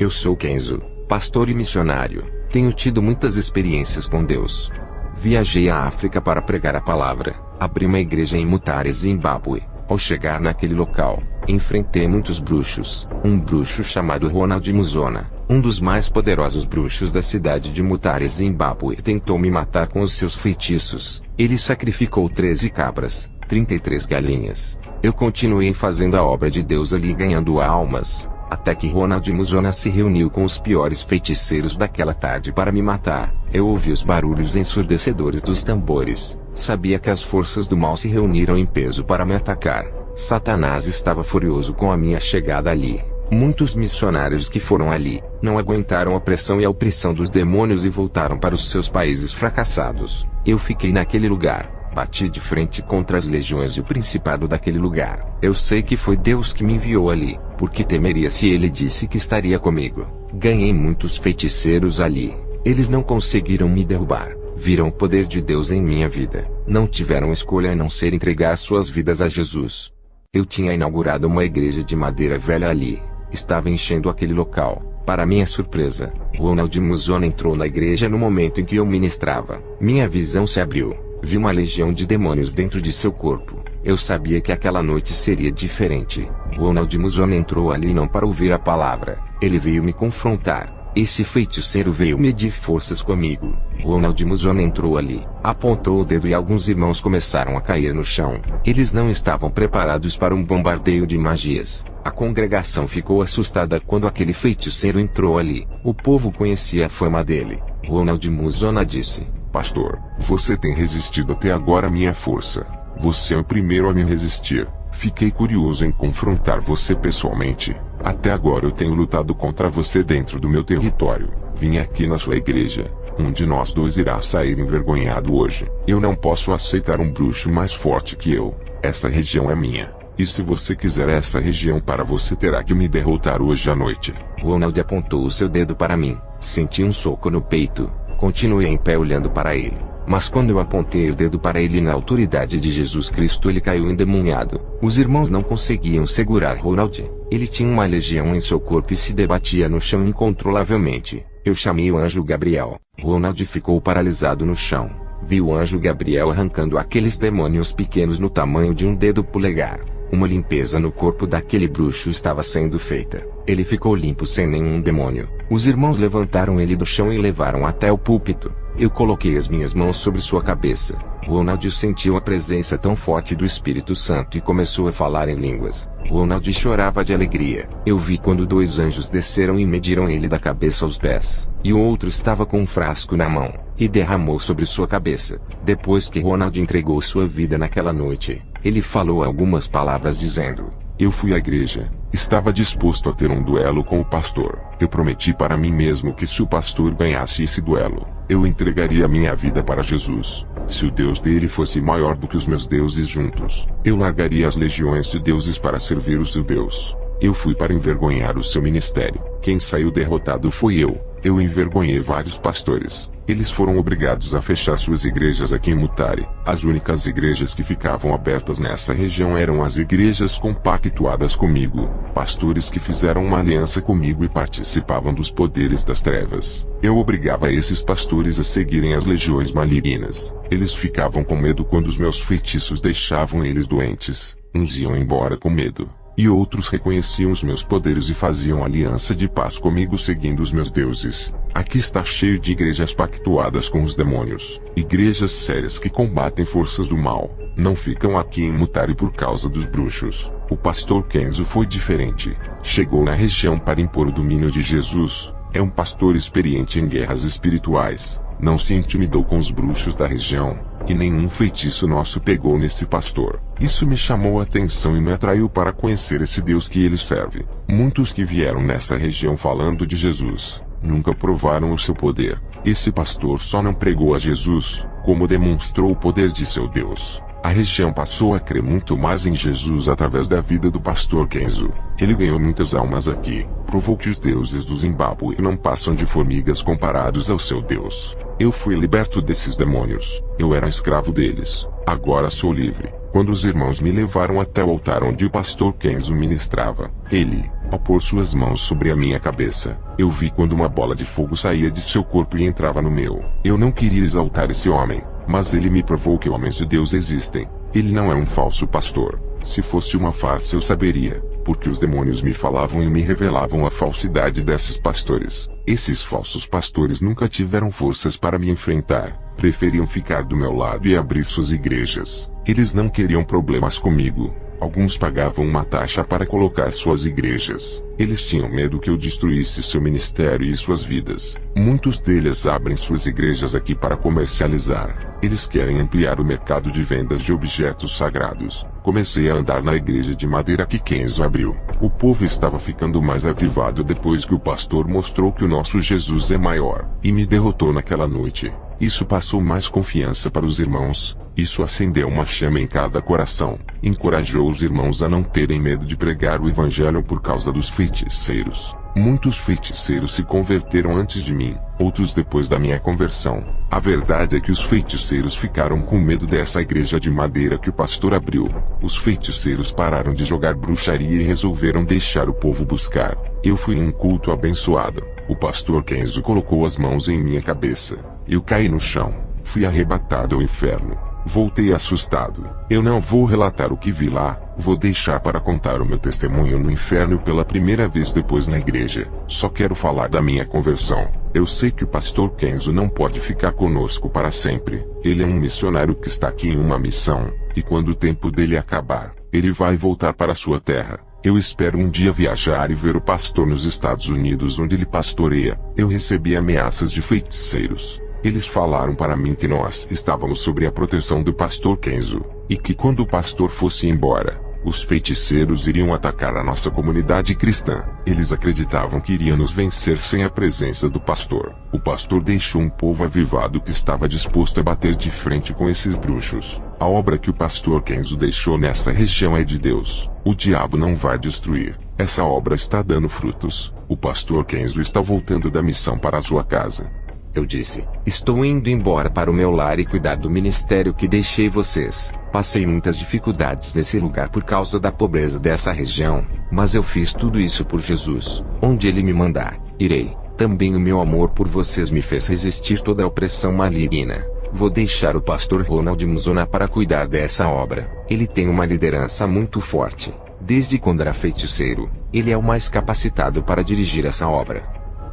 Eu sou Kenzo, pastor e missionário. Tenho tido muitas experiências com Deus. Viajei à África para pregar a palavra. Abri uma igreja em Mutare, Zimbábue. Ao chegar naquele local, enfrentei muitos bruxos. Um bruxo chamado Ronald Muzona, um dos mais poderosos bruxos da cidade de Mutare, Zimbábue, tentou me matar com os seus feitiços. Ele sacrificou 13 cabras, 33 galinhas. Eu continuei fazendo a obra de Deus ali, ganhando almas, até que Ronald Muzona se reuniu com os piores feiticeiros daquela tarde para me matar. Eu ouvi os barulhos ensurdecedores dos tambores. Sabia que as forças do mal se reuniram em peso para me atacar. Satanás estava furioso com a minha chegada ali. Muitos missionários que foram ali, não aguentaram a pressão e a opressão dos demônios e voltaram para os seus países fracassados. Eu fiquei naquele lugar. Bati de frente contra as legiões e o principado daquele lugar. Eu sei que foi Deus que me enviou ali, porque temeria se Ele disse que estaria comigo. Ganhei muitos feiticeiros ali. Eles não conseguiram me derrubar. Viram o poder de Deus em minha vida. Não tiveram escolha a não ser entregar suas vidas a Jesus. Eu tinha inaugurado uma igreja de madeira velha ali. Estava enchendo aquele local. Para minha surpresa, Ronald Muzona entrou na igreja no momento em que eu ministrava. Minha visão se abriu. Vi uma legião de demônios dentro de seu corpo. Eu sabia que aquela noite seria diferente. Ronald Muzona entrou ali não para ouvir a palavra. Ele veio me confrontar. Esse feiticeiro veio medir forças comigo. Ronald Muzona entrou ali, apontou o dedo e alguns irmãos começaram a cair no chão. Eles não estavam preparados para um bombardeio de magias. A congregação ficou assustada quando aquele feiticeiro entrou ali. O povo conhecia a fama dele. Ronald Muzona disse: Pastor, você tem resistido até agora à minha força. Você é o primeiro a me resistir. Fiquei curioso em confrontar você pessoalmente. Até agora eu tenho lutado contra você dentro do meu território. Vim aqui na sua igreja. Um de nós dois irá sair envergonhado hoje. Eu não posso aceitar um bruxo mais forte que eu. Essa região é minha. E se você quiser essa região para você, terá que me derrotar hoje à noite. Ronald apontou o seu dedo para mim. Senti um soco no peito. Continuei em pé olhando para ele. Mas quando eu apontei o dedo para ele na autoridade de Jesus Cristo, ele caiu endemoniado. Os irmãos não conseguiam segurar Ronald. Ele tinha uma legião em seu corpo e se debatia no chão incontrolavelmente. Eu chamei o anjo Gabriel. Ronald ficou paralisado no chão. Vi o anjo Gabriel arrancando aqueles demônios pequenos no tamanho de um dedo polegar. Uma limpeza no corpo daquele bruxo estava sendo feita. Ele ficou limpo sem nenhum demônio. Os irmãos levantaram ele do chão e levaram até o púlpito. Eu coloquei as minhas mãos sobre sua cabeça. Ronald sentiu a presença tão forte do Espírito Santo e começou a falar em línguas. Ronald chorava de alegria. Eu vi quando 2 anjos desceram e mediram ele da cabeça aos pés. E o outro estava com um frasco na mão, e derramou sobre sua cabeça. Depois que Ronald entregou sua vida naquela noite, ele falou algumas palavras dizendo: Eu fui à igreja. Estava disposto a ter um duelo com o pastor. Eu prometi para mim mesmo que se o pastor ganhasse esse duelo, eu entregaria minha vida para Jesus. Se o Deus dele fosse maior do que os meus deuses juntos, eu largaria as legiões de deuses para servir o seu Deus. Eu fui para envergonhar o seu ministério. Quem saiu derrotado foi eu. Eu envergonhei vários pastores. Eles foram obrigados a fechar suas igrejas aqui em Mutare. As únicas igrejas que ficavam abertas nessa região eram as igrejas compactuadas comigo. Pastores que fizeram uma aliança comigo e participavam dos poderes das trevas. Eu obrigava esses pastores a seguirem as legiões malignas. Eles ficavam com medo quando os meus feitiços deixavam eles doentes. Uns iam embora com medo. E outros reconheciam os meus poderes e faziam aliança de paz comigo seguindo os meus deuses. Aqui está cheio de igrejas pactuadas com os demônios. Igrejas sérias que combatem forças do mal. Não ficam aqui em Mutare por causa dos bruxos. O pastor Kenzo foi diferente. Chegou na região para impor o domínio de Jesus. É um pastor experiente em guerras espirituais. Não se intimidou com os bruxos da região. E nenhum feitiço nosso pegou nesse pastor. Isso me chamou a atenção e me atraiu para conhecer esse Deus que ele serve. Muitos que vieram nessa região falando de Jesus, nunca provaram o seu poder. Esse pastor só não pregou a Jesus, como demonstrou o poder de seu Deus. A região passou a crer muito mais em Jesus através da vida do pastor Kenzo. Ele ganhou muitas almas aqui. Provou que os deuses do Zimbábue não passam de formigas comparados ao seu Deus. Eu fui liberto desses demônios. Eu era escravo deles. Agora sou livre. Quando os irmãos me levaram até o altar onde o pastor Kenzo ministrava, ele Ao pôr suas mãos sobre a minha cabeça, eu vi quando uma bola de fogo saía de seu corpo e entrava no meu. Eu não queria exaltar esse homem, mas ele me provou que homens de Deus existem. Ele não é um falso pastor. Se fosse uma farsa eu saberia, porque os demônios me falavam e me revelavam a falsidade desses pastores. Esses falsos pastores nunca tiveram forças para me enfrentar. Preferiam ficar do meu lado e abrir suas igrejas. Eles não queriam problemas comigo. Alguns pagavam uma taxa para colocar suas igrejas. Eles tinham medo que eu destruísse seu ministério e suas vidas. Muitos deles abrem suas igrejas aqui para comercializar. Eles querem ampliar o mercado de vendas de objetos sagrados. Comecei a andar na igreja de madeira que Kenzo abriu. O povo estava ficando mais avivado depois que o pastor mostrou que o nosso Jesus é maior, e me derrotou naquela noite. Isso passou mais confiança para os irmãos. Isso acendeu uma chama em cada coração. Encorajou os irmãos a não terem medo de pregar o evangelho por causa dos feiticeiros. Muitos feiticeiros se converteram antes de mim, outros depois da minha conversão. A verdade é que os feiticeiros ficaram com medo dessa igreja de madeira que o pastor abriu. Os feiticeiros pararam de jogar bruxaria e resolveram deixar o povo buscar. Eu fui em um culto abençoado. O pastor Kenzo colocou as mãos em minha cabeça. Eu caí no chão. Fui arrebatado ao inferno. Voltei assustado. Eu não vou relatar o que vi lá, vou deixar para contar o meu testemunho no inferno pela primeira vez depois na igreja. Só quero falar da minha conversão. Eu sei que o pastor Kenzo não pode ficar conosco para sempre. Ele é um missionário que está aqui em uma missão, e quando o tempo dele acabar, ele vai voltar para sua terra. Eu espero um dia viajar e ver o pastor nos Estados Unidos onde ele pastoreia. Eu recebi ameaças de feiticeiros. Eles falaram para mim que nós estávamos sob a proteção do pastor Kenzo, e que quando o pastor fosse embora, os feiticeiros iriam atacar a nossa comunidade cristã. Eles acreditavam que iriam nos vencer sem a presença do pastor. O pastor deixou um povo avivado que estava disposto a bater de frente com esses bruxos. A obra que o pastor Kenzo deixou nessa região é de Deus. O diabo não vai destruir. Essa obra está dando frutos. O pastor Kenzo está voltando da missão para a sua casa. Eu disse, estou indo embora para o meu lar e cuidar do ministério que deixei vocês. Passei muitas dificuldades nesse lugar por causa da pobreza dessa região, mas eu fiz tudo isso por Jesus. Onde Ele me mandar, irei. Também o meu amor por vocês me fez resistir toda a opressão maligna. Vou deixar o pastor Ronald Muzona para cuidar dessa obra. Ele tem uma liderança muito forte. Desde quando era feiticeiro, ele é o mais capacitado para dirigir essa obra.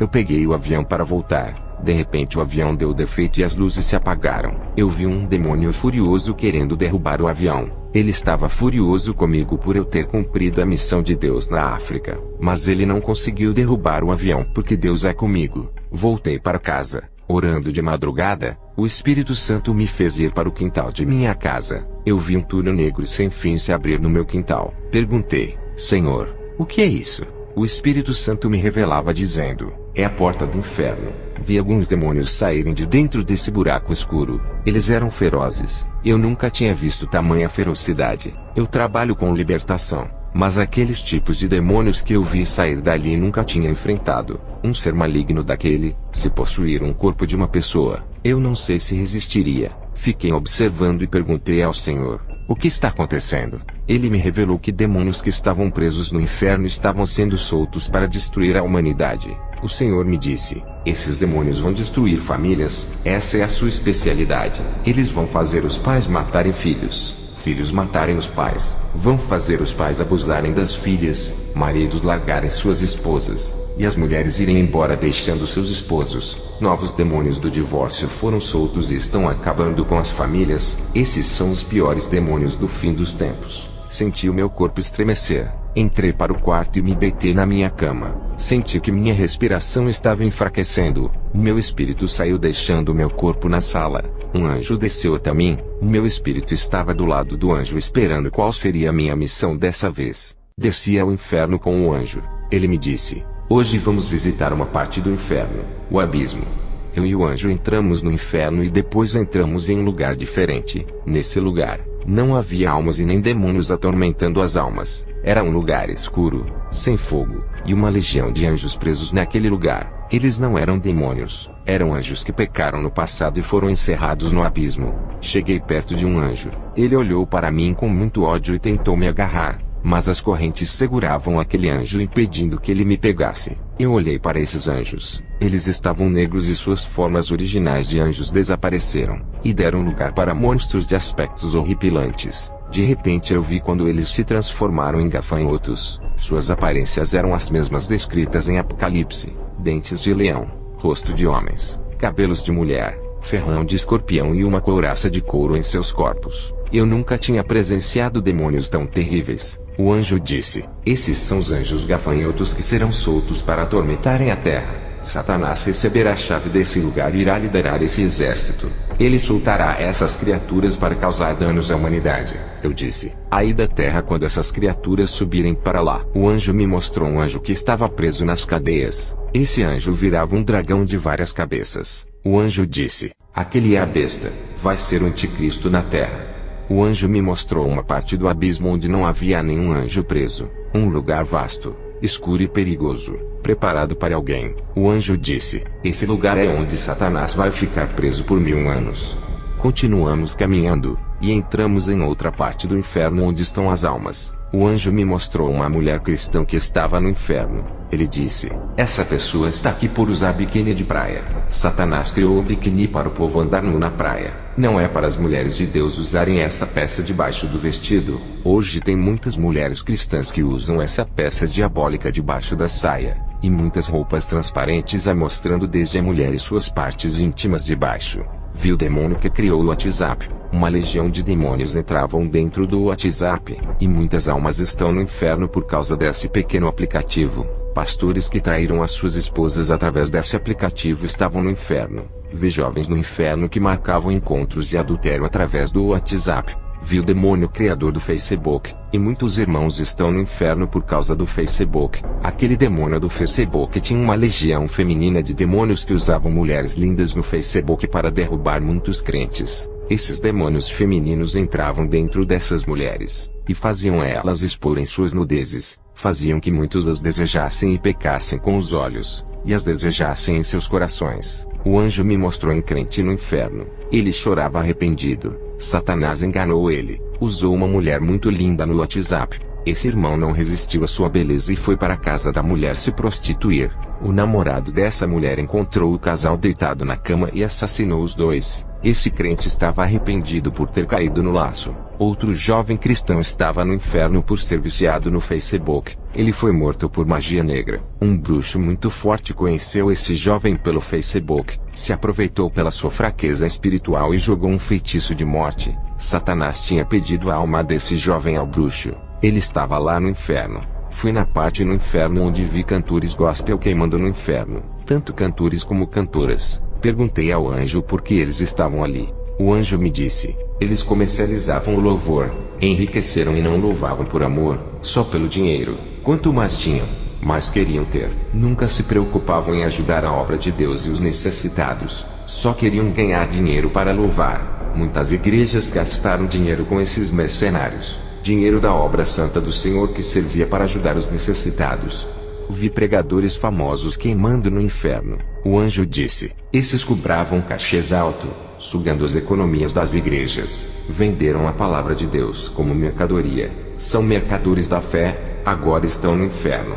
Eu peguei o avião para voltar. De repente o avião deu defeito e as luzes se apagaram. Eu vi um demônio furioso querendo derrubar o avião. Ele estava furioso comigo por eu ter cumprido a missão de Deus na África. Mas ele não conseguiu derrubar o avião porque Deus é comigo. Voltei para casa. Orando de madrugada, o Espírito Santo me fez ir para o quintal de minha casa. Eu vi um túnel negro sem fim se abrir no meu quintal. Perguntei, Senhor, o que é isso? O Espírito Santo me revelava dizendo, é a porta do inferno. Vi alguns demônios saírem de dentro desse buraco escuro. Eles eram ferozes. Eu nunca tinha visto tamanha ferocidade. Eu trabalho com libertação, mas aqueles tipos de demônios que eu vi sair dali nunca tinha enfrentado. Um ser maligno daquele, se possuir um corpo de uma pessoa, eu não sei se resistiria. Fiquei observando e perguntei ao Senhor, o que está acontecendo? Ele me revelou que demônios que estavam presos no inferno estavam sendo soltos para destruir a humanidade. O Senhor me disse, esses demônios vão destruir famílias, essa é a sua especialidade. Eles vão fazer os pais matarem filhos, filhos matarem os pais, vão fazer os pais abusarem das filhas, maridos largarem suas esposas, e as mulheres irem embora deixando seus esposos. Novos demônios do divórcio foram soltos e estão acabando com as famílias. Esses são os piores demônios do fim dos tempos. Senti o meu corpo estremecer. Entrei para o quarto e me deitei na minha cama. Senti que minha respiração estava enfraquecendo. Meu espírito saiu deixando meu corpo na sala. Um anjo desceu até mim. Meu espírito estava do lado do anjo esperando qual seria a minha missão dessa vez. Desci ao inferno com o anjo. Ele me disse, hoje vamos visitar uma parte do inferno, o abismo. Eu e o anjo entramos no inferno e depois entramos em um lugar diferente. Nesse lugar, não havia almas e nem demônios atormentando as almas. Era um lugar escuro, sem fogo, e uma legião de anjos presos naquele lugar. Eles não eram demônios, eram anjos que pecaram no passado e foram encerrados no abismo. Cheguei perto de um anjo. Ele olhou para mim com muito ódio e tentou me agarrar. mas as correntes seguravam aquele anjo impedindo que ele me pegasse. Eu olhei para esses anjos. Eles estavam negros e suas formas originais de anjos desapareceram, e deram lugar para monstros de aspectos horripilantes. De repente eu vi quando eles se transformaram em gafanhotos. Suas aparências eram as mesmas descritas em Apocalipse: dentes de leão, rosto de homens, cabelos de mulher, ferrão de escorpião e uma couraça de couro em seus corpos. Eu nunca tinha presenciado demônios tão terríveis. O anjo disse: esses são os anjos gafanhotos que serão soltos para atormentarem a terra. Satanás receberá a chave desse lugar e irá liderar esse exército. Ele soltará essas criaturas para causar danos à humanidade. Eu disse: aí da terra quando essas criaturas subirem para lá. O anjo me mostrou um anjo que estava preso nas cadeias. Esse anjo virava um dragão de várias cabeças. O anjo disse: aquele é a besta, vai ser o anticristo na terra. O anjo me mostrou uma parte do abismo onde não havia nenhum anjo preso. Um lugar vasto, escuro e perigoso, preparado para alguém. O anjo disse: esse lugar é onde Satanás vai ficar preso por 1000 anos. Continuamos caminhando, e entramos em outra parte do inferno onde estão as almas. O anjo me mostrou uma mulher cristã que estava no inferno. Ele disse: essa pessoa está aqui por usar biquíni de praia. Satanás criou o biquíni para o povo andar nu na praia. Não é para as mulheres de Deus usarem essa peça debaixo do vestido. Hoje tem muitas mulheres cristãs que usam essa peça diabólica debaixo da saia, e muitas roupas transparentes mostrando desde a mulher e suas partes íntimas de baixo. Vi o demônio que criou o WhatsApp. Uma legião de demônios entravam dentro do WhatsApp, e muitas almas estão no inferno por causa desse pequeno aplicativo. Pastores que traíram as suas esposas através desse aplicativo estavam no inferno. Vi jovens no inferno que marcavam encontros de adultério através do WhatsApp. Vi o demônio criador do Facebook, e muitos irmãos estão no inferno por causa do Facebook. Aquele demônio do Facebook tinha uma legião feminina de demônios que usavam mulheres lindas no Facebook para derrubar muitos crentes. Esses demônios femininos entravam dentro dessas mulheres, e faziam elas exporem suas nudezes, faziam que muitos as desejassem e pecassem com os olhos, e as desejassem em seus corações. O anjo me mostrou um crente no inferno. Ele chorava arrependido. Satanás enganou ele, usou uma mulher muito linda no WhatsApp. Esse irmão não resistiu à sua beleza e foi para a casa da mulher se prostituir. O namorado dessa mulher encontrou o casal deitado na cama e assassinou os dois. Esse crente estava arrependido por ter caído no laço. Outro jovem cristão estava no inferno por ser viciado no Facebook. Ele foi morto por magia negra. Um bruxo muito forte conheceu esse jovem pelo Facebook, se aproveitou pela sua fraqueza espiritual e jogou um feitiço de morte. Satanás tinha pedido a alma desse jovem ao bruxo. Ele estava lá no inferno. Fui na parte no inferno onde vi cantores gospel queimando no inferno, tanto cantores como cantoras. Perguntei ao anjo por que eles estavam ali. O anjo me disse: eles comercializavam o louvor, enriqueceram e não louvavam por amor, só pelo dinheiro. Quanto mais tinham, mais queriam ter. Nunca se preocupavam em ajudar a obra de Deus e os necessitados. Só queriam ganhar dinheiro para louvar. Muitas igrejas gastaram dinheiro com esses mercenários. Dinheiro da obra santa do Senhor que servia para ajudar os necessitados. Vi pregadores famosos queimando no inferno. O anjo disse: esses cobravam cachês altos, sugando as economias das igrejas. Venderam a palavra de Deus como mercadoria. São mercadores da fé, agora estão no inferno.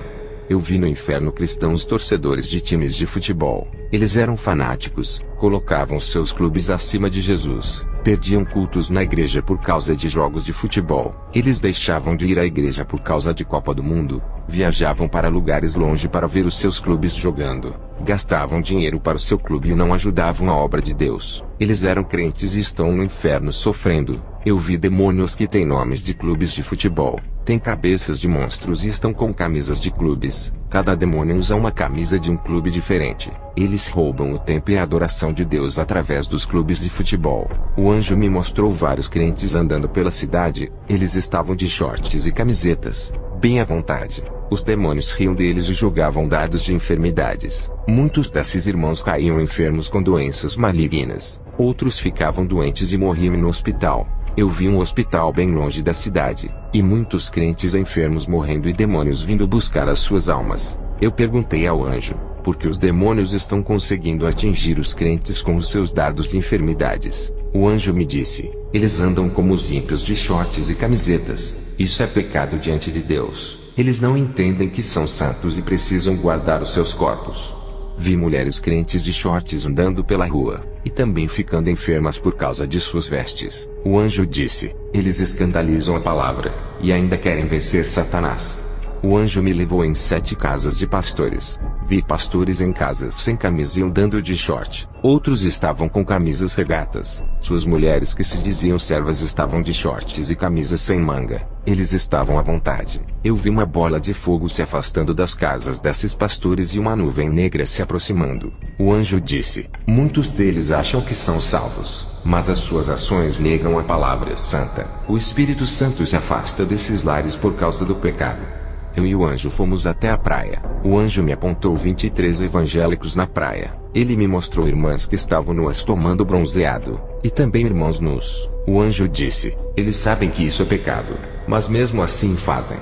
Eu vi no inferno cristãos torcedores de times de futebol. Eles eram fanáticos, colocavam seus clubes acima de Jesus, perdiam cultos na igreja por causa de jogos de futebol. Eles deixavam de ir à igreja por causa de Copa do Mundo, viajavam para lugares longe para ver os seus clubes jogando, gastavam dinheiro para o seu clube e não ajudavam a obra de Deus. Eles eram crentes e estão no inferno sofrendo. Eu vi demônios que têm nomes de clubes de futebol, têm cabeças de monstros e estão com camisas de clubes. Cada demônio usa uma camisa de um clube diferente. Eles roubam o tempo e a adoração de Deus através dos clubes de futebol. O anjo me mostrou vários crentes andando pela cidade. Eles estavam de shorts e camisetas, bem à vontade. Os demônios riam deles e jogavam dardos de enfermidades. Muitos desses irmãos caíam enfermos com doenças malignas. Outros ficavam doentes e morriam no hospital. Eu vi um hospital bem longe da cidade, e muitos crentes enfermos morrendo e demônios vindo buscar as suas almas. Eu perguntei ao anjo: por que os demônios estão conseguindo atingir os crentes com os seus dardos de enfermidades? O anjo me disse: eles andam como os ímpios de shorts e camisetas. Isso é pecado diante de Deus. Eles não entendem que são santos e precisam guardar os seus corpos. Vi mulheres crentes de shorts andando pela rua, e também ficando enfermas por causa de suas vestes. O anjo disse: eles escandalizam a palavra, e ainda querem vencer Satanás. O anjo me levou em 7 casas de pastores. Vi pastores em casas sem camisa e andando de short. Outros estavam com camisas regatas. Suas mulheres que se diziam servas estavam de shorts e camisas sem manga. Eles estavam à vontade. Eu vi uma bola de fogo se afastando das casas desses pastores e uma nuvem negra se aproximando. O anjo disse: muitos deles acham que são salvos, mas as suas ações negam a palavra santa. O Espírito Santo se afasta desses lares por causa do pecado. Eu e o anjo fomos até a praia. O anjo me apontou 23 evangélicos na praia. Ele me mostrou irmãs que estavam nuas tomando bronzeado, e também irmãos nus. O anjo disse: eles sabem que isso é pecado, mas mesmo assim fazem.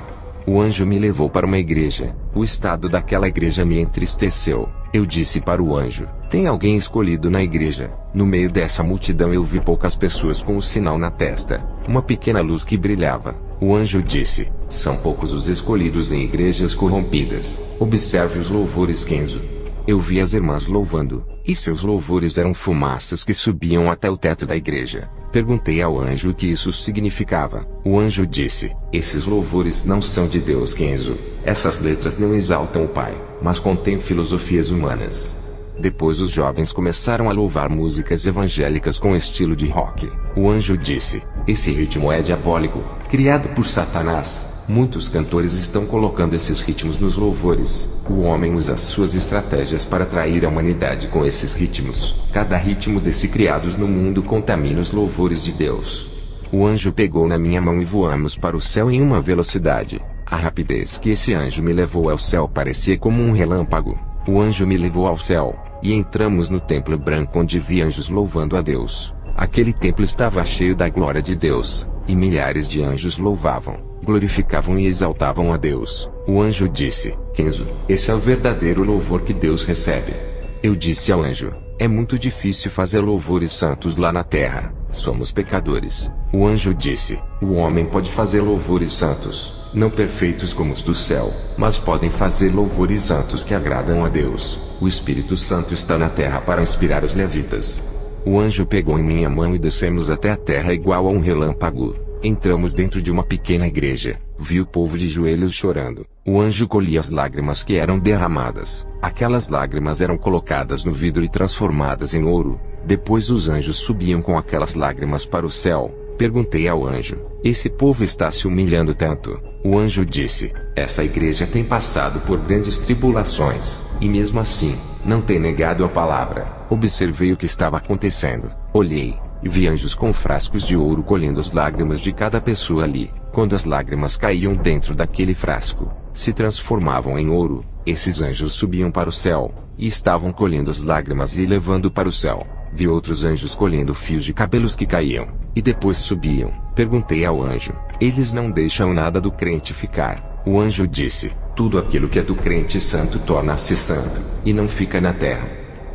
O anjo me levou para uma igreja. O estado daquela igreja me entristeceu. Eu disse para o anjo: tem alguém escolhido na igreja? No meio dessa multidão eu vi poucas pessoas com o sinal na testa, uma pequena luz que brilhava. O anjo disse: são poucos os escolhidos em igrejas corrompidas. Observe os louvores, Kenzo. Eu vi as irmãs louvando, e seus louvores eram fumaças que subiam até o teto da igreja. Perguntei ao anjo o que isso significava. O anjo disse: esses louvores não são de Deus, Kenzo. Essas letras não exaltam o Pai, mas contêm filosofias humanas. Depois os jovens começaram a louvar músicas evangélicas com estilo de rock. O anjo disse: esse ritmo é diabólico, criado por Satanás. Muitos cantores estão colocando esses ritmos nos louvores. O homem usa suas estratégias para atrair a humanidade com esses ritmos. Cada ritmo desse criados no mundo contamina os louvores de Deus. O anjo pegou na minha mão e voamos para o céu em uma velocidade. A rapidez que esse anjo me levou ao céu parecia como um relâmpago. O anjo me levou ao céu, e entramos no templo branco onde vi anjos louvando a Deus. Aquele templo estava cheio da glória de Deus, e milhares de anjos louvavam, glorificavam e exaltavam a Deus. O anjo disse: Kenzo, esse é o verdadeiro louvor que Deus recebe. Eu disse ao anjo: é muito difícil fazer louvores santos lá na terra, somos pecadores. O anjo disse: o homem pode fazer louvores santos, não perfeitos como os do céu, mas podem fazer louvores santos que agradam a Deus. O Espírito Santo está na terra para inspirar os levitas. O anjo pegou em minha mão e descemos até a terra igual a um relâmpago. Entramos dentro de uma pequena igreja. Vi o povo de joelhos chorando. O anjo colhia as lágrimas que eram derramadas. Aquelas lágrimas eram colocadas no vidro e transformadas em ouro. Depois os anjos subiam com aquelas lágrimas para o céu. Perguntei ao anjo: esse povo está se humilhando tanto? O anjo disse: essa igreja tem passado por grandes tribulações, e mesmo assim, não tem negado a palavra. Observei o que estava acontecendo. Olhei, e vi anjos com frascos de ouro colhendo as lágrimas de cada pessoa ali. Quando as lágrimas caíam dentro daquele frasco, se transformavam em ouro. Esses anjos subiam para o céu, e estavam colhendo as lágrimas e levando para o céu. Vi outros anjos colhendo fios de cabelos que caíam, e depois subiam. Perguntei ao anjo: eles não deixam nada do crente ficar? O anjo disse: tudo aquilo que é do crente santo torna-se santo, e não fica na terra.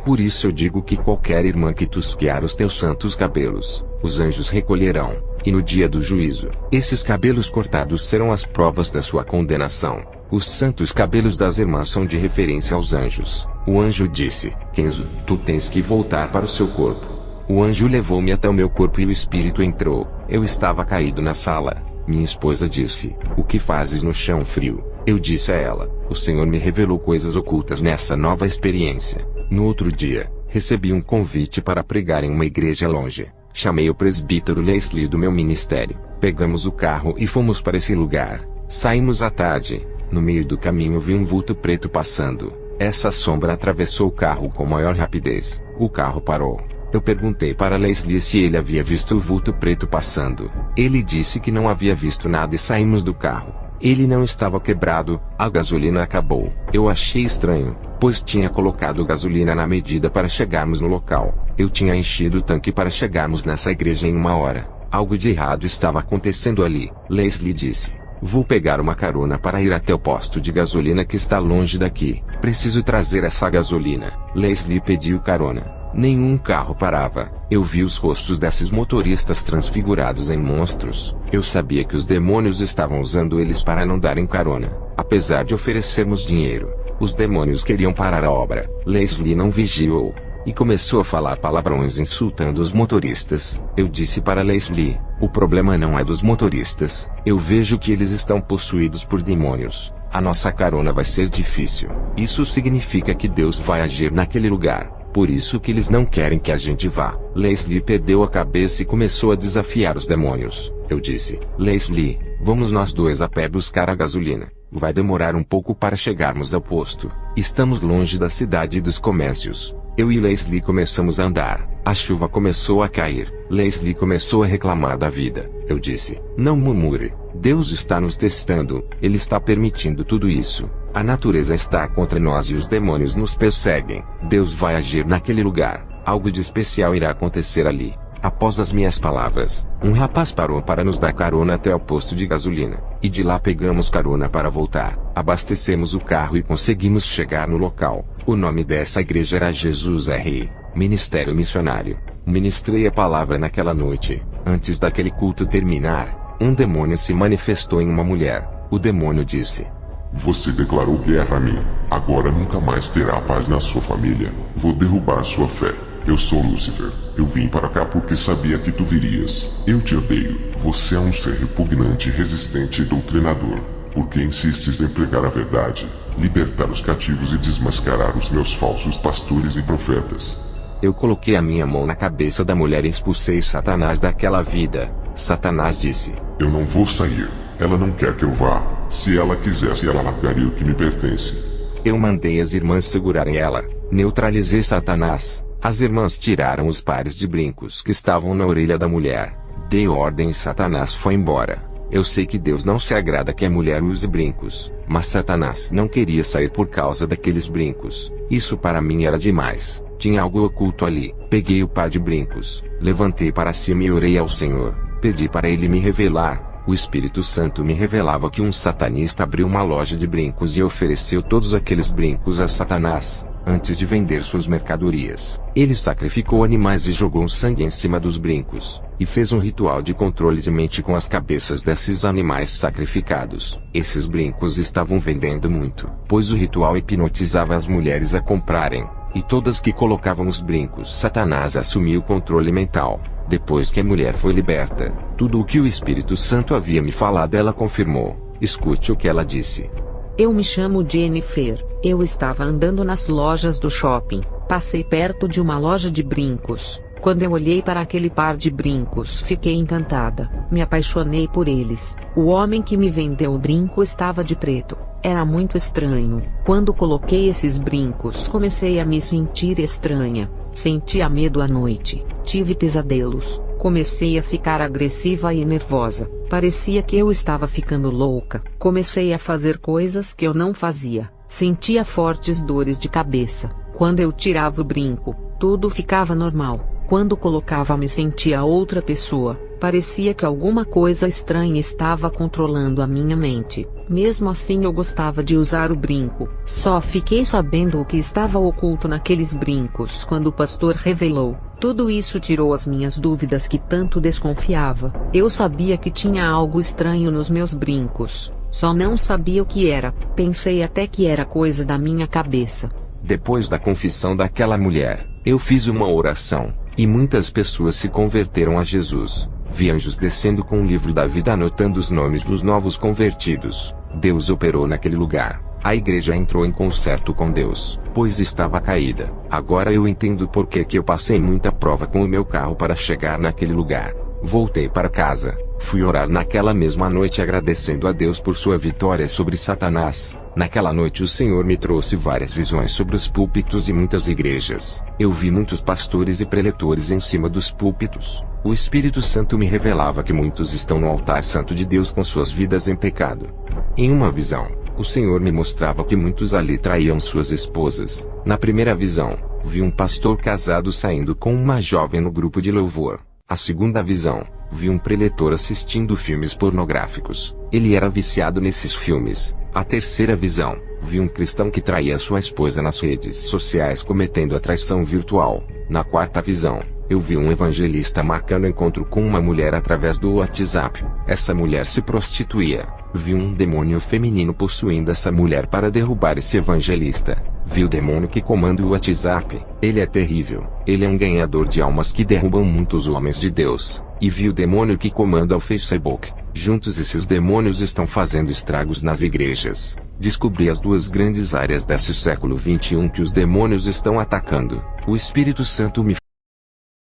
Por isso eu digo que qualquer irmã que tosquear os teus santos cabelos, os anjos recolherão, e no dia do juízo, esses cabelos cortados serão as provas da sua condenação. Os santos cabelos das irmãs são de referência aos anjos. O anjo disse: Kenzo, tu tens que voltar para o seu corpo. O anjo levou-me até o meu corpo e o espírito entrou. Eu estava caído na sala. Minha esposa disse: o que fazes no chão frio? Eu disse a ela: o Senhor me revelou coisas ocultas nessa nova experiência. No outro dia, recebi um convite para pregar em uma igreja longe. Chamei o presbítero Leslie do meu ministério. Pegamos o carro e fomos para esse lugar. Saímos à tarde. No meio do caminho vi um vulto preto passando. Essa sombra atravessou o carro com maior rapidez. O carro parou. Eu perguntei para Leslie se ele havia visto o vulto preto passando. Ele disse que não havia visto nada e saímos do carro. Ele não estava quebrado, a gasolina acabou. Eu achei estranho, pois tinha colocado gasolina na medida para chegarmos no local. Eu tinha enchido o tanque para chegarmos nessa igreja em 1 hora. Algo de errado estava acontecendo ali. Leslie disse: vou pegar uma carona para ir até o posto de gasolina que está longe daqui. Preciso trazer essa gasolina. Leslie pediu carona. Nenhum carro parava. Eu vi os rostos desses motoristas transfigurados em monstros. Eu sabia que os demônios estavam usando eles para não darem carona, apesar de oferecermos dinheiro. Os demônios queriam parar a obra. Leslie não vigiou e começou a falar palavrões insultando os motoristas. Eu disse para Leslie: o problema não é dos motoristas. Eu vejo que eles estão possuídos por demônios. A nossa carona vai ser difícil. Isso significa que Deus vai agir naquele lugar. Por isso que eles não querem que a gente vá. Leslie perdeu a cabeça e começou a desafiar os demônios. Eu disse: Leslie, vamos nós dois a pé buscar a gasolina. Vai demorar um pouco para chegarmos ao posto. Estamos longe da cidade e dos comércios. Eu e Leslie começamos a andar. A chuva começou a cair. Leslie começou a reclamar da vida. Eu disse: não murmure. Deus está nos testando. Ele está permitindo tudo isso. A natureza está contra nós e os demônios nos perseguem. Deus vai agir naquele lugar. Algo de especial irá acontecer ali. Após as minhas palavras, um rapaz parou para nos dar carona até o posto de gasolina. E de lá pegamos carona para voltar. Abastecemos o carro e conseguimos chegar no local. O nome dessa igreja era Jesus é Rei, Ministério Missionário. Ministrei a palavra naquela noite. Antes daquele culto terminar, um demônio se manifestou em uma mulher. O demônio disse: você declarou guerra a mim. Agora nunca mais terá paz na sua família. Vou derrubar sua fé. Eu sou Lúcifer. Eu vim para cá porque sabia que tu virias. Eu te odeio. Você é um ser repugnante, resistente e doutrinador. Porque insistes em pregar a verdade, libertar os cativos e desmascarar os meus falsos pastores e profetas. Eu coloquei a minha mão na cabeça da mulher e expulsei Satanás daquela vida. Satanás disse: eu não vou sair. Ela não quer que eu vá. Se ela quisesse, ela largaria o que me pertence. Eu mandei as irmãs segurarem ela. Neutralizei Satanás. As irmãs tiraram os pares de brincos que estavam na orelha da mulher. Dei ordem e Satanás foi embora. Eu sei que Deus não se agrada que a mulher use brincos, mas Satanás não queria sair por causa daqueles brincos. Isso para mim era demais. Tinha algo oculto ali. Peguei o par de brincos, levantei para cima e orei ao Senhor. Pedi para Ele me revelar. O Espírito Santo me revelava que um satanista abriu uma loja de brincos e ofereceu todos aqueles brincos a Satanás, antes de vender suas mercadorias. Ele sacrificou animais e jogou sangue em cima dos brincos, e fez um ritual de controle de mente com as cabeças desses animais sacrificados. Esses brincos estavam vendendo muito, pois o ritual hipnotizava as mulheres a comprarem, e todas que colocavam os brincos, Satanás assumiu o controle mental. Depois que a mulher foi liberta, tudo o que o Espírito Santo havia me falado ela confirmou. Escute o que ela disse. Eu me chamo Jennifer. Eu estava andando nas lojas do shopping. Passei perto de uma loja de brincos. Quando eu olhei para aquele par de brincos, fiquei encantada. Me apaixonei por eles. O homem que me vendeu o brinco estava de preto. Era muito estranho. Quando coloquei esses brincos, comecei a me sentir estranha. Sentia medo à noite. Tive pesadelos. Comecei a ficar agressiva e nervosa. Parecia que eu estava ficando louca. Comecei a fazer coisas que eu não fazia. Sentia fortes dores de cabeça. Quando eu tirava o brinco, tudo ficava normal. Quando colocava, me sentia outra pessoa. Parecia que alguma coisa estranha estava controlando a minha mente. Mesmo assim, eu gostava de usar o brinco. Só fiquei sabendo o que estava oculto naqueles brincos quando o pastor revelou. Tudo isso tirou as minhas dúvidas que tanto desconfiava. Eu sabia que tinha algo estranho nos meus brincos. Só não sabia o que era. Pensei até que era coisa da minha cabeça. Depois da confissão daquela mulher, eu fiz uma oração, e muitas pessoas se converteram a Jesus. Vi anjos descendo com o livro da vida anotando os nomes dos novos convertidos. Deus operou naquele lugar. A igreja entrou em concerto com Deus, pois estava caída. Agora eu entendo por que eu passei muita prova com o meu carro para chegar naquele lugar. Voltei para casa. Fui orar naquela mesma noite agradecendo a Deus por sua vitória sobre Satanás. Naquela noite o Senhor me trouxe várias visões sobre os púlpitos de muitas igrejas. Eu vi muitos pastores e preletores em cima dos púlpitos. O Espírito Santo me revelava que muitos estão no altar santo de Deus com suas vidas em pecado. Em uma visão, o Senhor me mostrava que muitos ali traíam suas esposas. Na primeira visão, vi um pastor casado saindo com uma jovem no grupo de louvor. A segunda visão, vi um preletor assistindo filmes pornográficos. Ele era viciado nesses filmes. A terceira visão, vi um cristão que traía sua esposa nas redes sociais cometendo a traição virtual. Na quarta visão, eu vi um evangelista marcando encontro com uma mulher através do WhatsApp. Essa mulher se prostituía. Vi um demônio feminino possuindo essa mulher para derrubar esse evangelista. Vi o demônio que comanda o WhatsApp. Ele é terrível. Ele é um ganhador de almas que derrubam muitos homens de Deus. E vi o demônio que comanda o Facebook. Juntos esses demônios estão fazendo estragos nas igrejas. Descobri as duas grandes áreas desse século XXI que os demônios estão atacando. O Espírito Santo me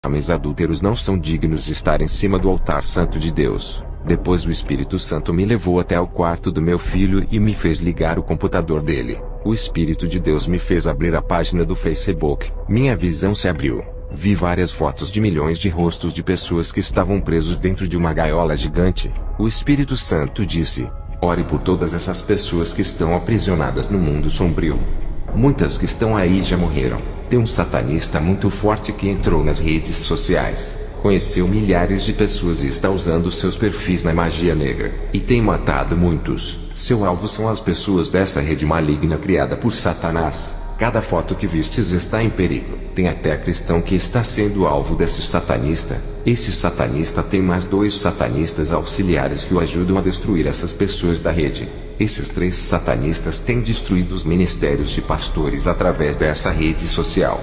homens adúlteros não são dignos de estar em cima do altar santo de Deus. Depois o Espírito Santo me levou até o quarto do meu filho e me fez ligar o computador dele. O Espírito de Deus me fez abrir a página do Facebook. Minha visão se abriu. Vi várias fotos de milhões de rostos de pessoas que estavam presos dentro de uma gaiola gigante. O Espírito Santo disse: ore por todas essas pessoas que estão aprisionadas no mundo sombrio. Muitas que estão aí já morreram. Tem um satanista muito forte que entrou nas redes sociais. Conheceu milhares de pessoas e está usando seus perfis na magia negra. E tem matado muitos. Seu alvo são as pessoas dessa rede maligna criada por Satanás. Cada foto que vistes está em perigo. Tem até cristão que está sendo alvo desse satanista. Esse satanista tem mais 2 satanistas auxiliares que o ajudam a destruir essas pessoas da rede. Esses 3 satanistas têm destruído os ministérios de pastores através dessa rede social.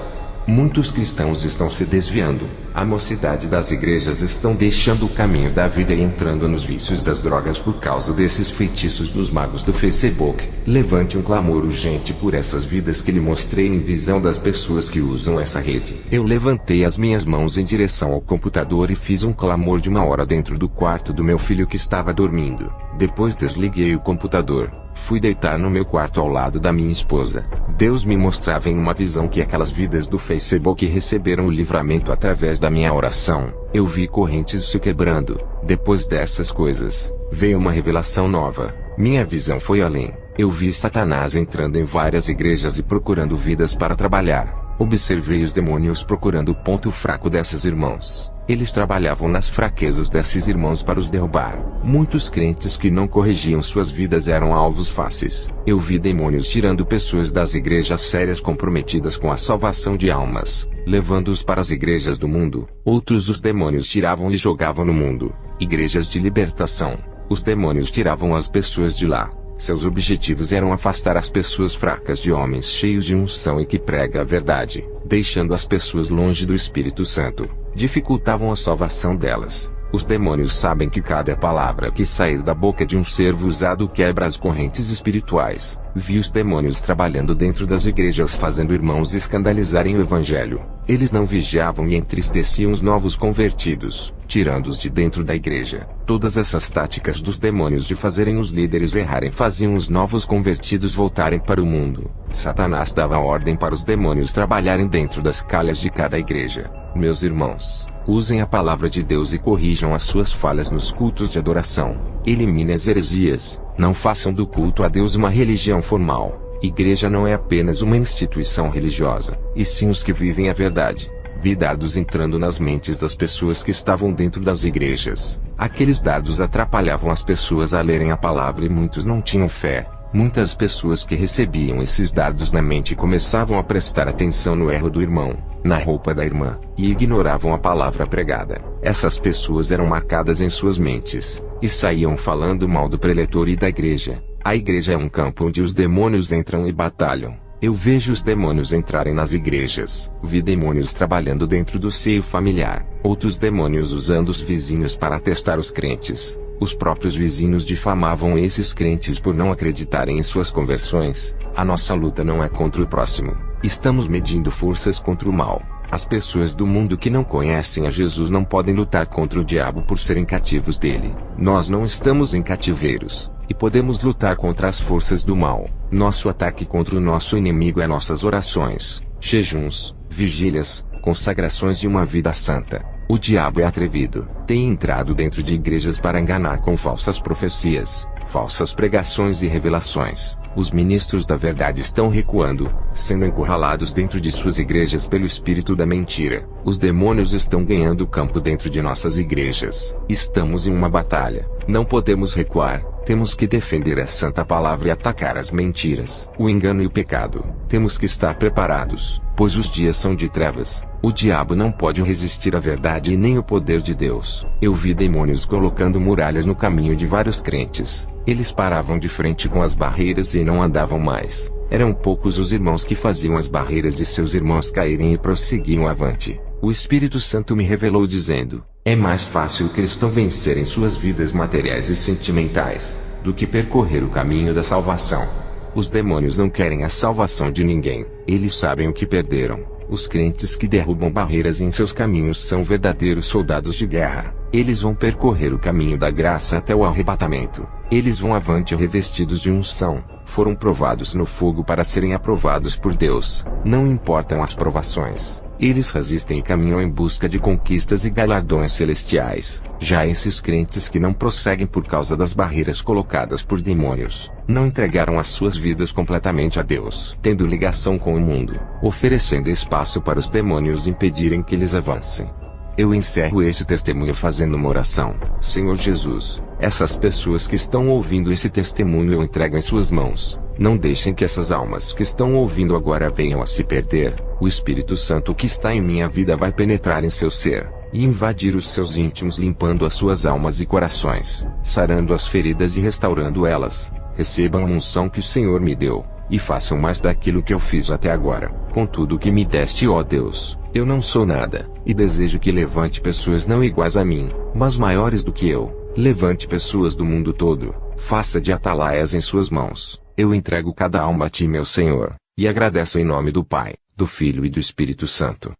Muitos cristãos estão se desviando. A mocidade das igrejas estão deixando o caminho da vida e entrando nos vícios das drogas por causa desses feitiços dos magos do Facebook. Levante um clamor urgente por essas vidas que lhe mostrei em visão das pessoas que usam essa rede. Eu levantei as minhas mãos em direção ao computador e fiz um clamor de 1 hora dentro do quarto do meu filho que estava dormindo. Depois desliguei o computador. Fui deitar no meu quarto ao lado da minha esposa. Deus me mostrava em uma visão que aquelas vidas do Facebook receberam o livramento através da minha oração. Eu vi correntes se quebrando. Depois dessas coisas, veio uma revelação nova. Minha visão foi além. Eu vi Satanás entrando em várias igrejas e procurando vidas para trabalhar. Observei os demônios procurando o ponto fraco desses irmãos. Eles trabalhavam nas fraquezas desses irmãos para os derrubar. Muitos crentes que não corrigiam suas vidas eram alvos fáceis. Eu vi demônios tirando pessoas das igrejas sérias comprometidas com a salvação de almas, levando-os para as igrejas do mundo. Outros os demônios tiravam e jogavam no mundo. Igrejas de libertação. Os demônios tiravam as pessoas de lá. Seus objetivos eram afastar as pessoas fracas de homens cheios de unção e que prega a verdade, deixando as pessoas longe do Espírito Santo. Dificultavam a salvação delas. Os demônios sabem que cada palavra que sair da boca de um servo usado quebra as correntes espirituais. Vi os demônios trabalhando dentro das igrejas fazendo irmãos escandalizarem o evangelho. Eles não vigiavam e entristeciam os novos convertidos, tirando-os de dentro da igreja. Todas essas táticas dos demônios de fazerem os líderes errarem faziam os novos convertidos voltarem para o mundo. Satanás dava ordem para os demônios trabalharem dentro das calhas de cada igreja. Meus irmãos, usem a palavra de Deus e corrijam as suas falhas nos cultos de adoração. Eliminem as heresias. Não façam do culto a Deus uma religião formal. Igreja não é apenas uma instituição religiosa, e sim os que vivem a verdade. Vi dardos entrando nas mentes das pessoas que estavam dentro das igrejas. Aqueles dardos atrapalhavam as pessoas a lerem a palavra e muitos não tinham fé. Muitas pessoas que recebiam esses dardos na mente começavam a prestar atenção no erro do irmão, na roupa da irmã, e ignoravam a palavra pregada. Essas pessoas eram marcadas em suas mentes, e saíam falando mal do preletor e da igreja. A igreja é um campo onde os demônios entram e batalham. Eu vejo os demônios entrarem nas igrejas. Vi demônios trabalhando dentro do seio familiar. Outros demônios usando os vizinhos para testar os crentes. Os próprios vizinhos difamavam esses crentes por não acreditarem em suas conversões. A nossa luta não é contra o próximo. Estamos medindo forças contra o mal. As pessoas do mundo que não conhecem a Jesus não podem lutar contra o diabo por serem cativos dele. Nós não estamos em cativeiros, e podemos lutar contra as forças do mal. Nosso ataque contra o nosso inimigo é nossas orações, jejuns, vigílias, consagrações de uma vida santa. O diabo é atrevido. Tem entrado dentro de igrejas para enganar com falsas profecias, falsas pregações e revelações. Os ministros da verdade estão recuando, sendo encurralados dentro de suas igrejas pelo espírito da mentira. Os demônios estão ganhando campo dentro de nossas igrejas. Estamos em uma batalha. Não podemos recuar. Temos que defender a santa palavra e atacar as mentiras, o engano e o pecado. Temos que estar preparados, pois os dias são de trevas. O diabo não pode resistir à verdade e nem o poder de Deus. Eu vi demônios colocando muralhas no caminho de vários crentes. Eles paravam de frente com as barreiras e não andavam mais. Eram poucos os irmãos que faziam as barreiras de seus irmãos caírem e prosseguiam avante. O Espírito Santo me revelou dizendo: é mais fácil o cristão vencer em suas vidas materiais e sentimentais, do que percorrer o caminho da salvação. Os demônios não querem a salvação de ninguém. Eles sabem o que perderam. Os crentes que derrubam barreiras em seus caminhos são verdadeiros soldados de guerra. Eles vão percorrer o caminho da graça até o arrebatamento. Eles vão avante revestidos de unção. Foram provados no fogo para serem aprovados por Deus. Não importam as provações. Eles resistem e caminham em busca de conquistas e galardões celestiais. Já esses crentes que não prosseguem por causa das barreiras colocadas por demônios, não entregaram as suas vidas completamente a Deus, tendo ligação com o mundo, oferecendo espaço para os demônios impedirem que eles avancem. Eu encerro esse testemunho fazendo uma oração. Senhor Jesus, essas pessoas que estão ouvindo esse testemunho eu entrego em suas mãos. Não deixem que essas almas que estão ouvindo agora venham a se perder. O Espírito Santo que está em minha vida vai penetrar em seu ser e invadir os seus íntimos, limpando as suas almas e corações, sarando as feridas e restaurando elas. Recebam a unção que o Senhor me deu, e façam mais daquilo que eu fiz até agora, com tudo o que me deste, ó Deus. Eu não sou nada, e desejo que levante pessoas não iguais a mim, mas maiores do que eu. Levante pessoas do mundo todo, faça de atalaias em suas mãos. Eu entrego cada alma a ti, meu Senhor, e agradeço em nome do Pai, do Filho e do Espírito Santo.